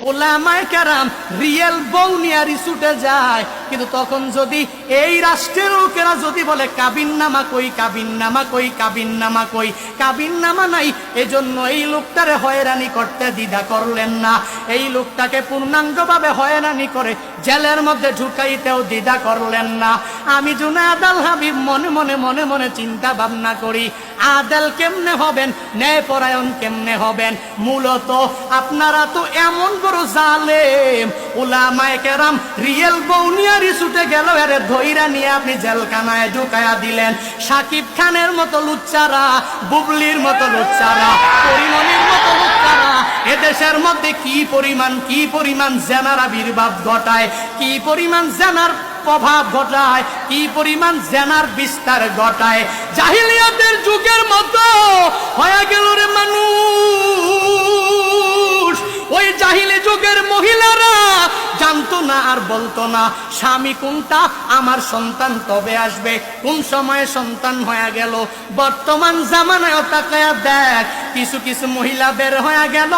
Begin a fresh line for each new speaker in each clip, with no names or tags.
উলামায়ে কেরাম রিয়েল বউ নিয়ে রিসুটে যায়, কিন্তু তখন যদি এই রাষ্ট্রের লোকেরা যদি বলে কাবিননামা কই, কাবিননামা কই, কাবিননামা কই, কাবিননামা নাই, এজন্য এই লোকটারে হয়রানি করতে দ্বিধা করলেন না, এই লোকটাকে পূর্ণাঙ্গভাবে হয়রানি করে জেলের মধ্যে ঢুকাইতেও দ্বিধা করলেন না। আমি জুনায়েদ আল হাবিব মনে মনে মনে মনে চিন্তা ভাবনা করি, আদেল কেমনে হবেন, ন্যায়পরায়ণ কেমনে হবেন? মূলত আপনারা তো এমন বড় জালেম, উলামায়ে কেরাম রিয়েল বউ নিয়ে রিসুটে গেল, এরে ধইরা নিয়ে আপনি জেলখানায় ঢুকায়া দিলেন। সাকিব খানের মতো লুচ্চারা, বুবলির মতো লুচ্চারা, পরিমণির মতো লুচ্চারা এদেশের মধ্যে কি পরিমাণ জেনার আবির্ভাব ঘটায়, কি পরিমাণ জেনার প্রভাব ঘটায়, কি পরিমাণ জেনার বিস্তার ঘটায়। জাহিলিয়াতের যুগের মতো হয়ে গেল রে মানুষ। ওই জাহিলি যুগের মহিলারা জানতো না আর বলতো না স্বামী কোনটা, আমার সন্তান তবে আসবে, কোন সময়ে সন্তান হয়ে গেল। বর্তমান জামানায় তাকায়া দেখ, কিছু কিছু মহিলা বের হয়ে গেল,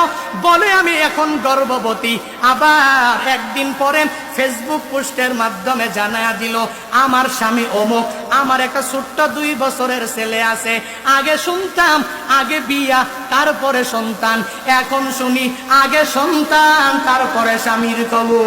বলে আমি এখন গর্ভবতী, আবার একদিন পরে ফেসবুক পোস্টের মাধ্যমে জানায়া দিল আমার স্বামী অমুক, আমার একটা ছোট্ট 2 বছরের ছেলে আছে। আগে শুনতাম আগে বিয়া তারপরে সন্তান, এখন শুনি আগে সন্তান তারপরে স্বামীর খবর।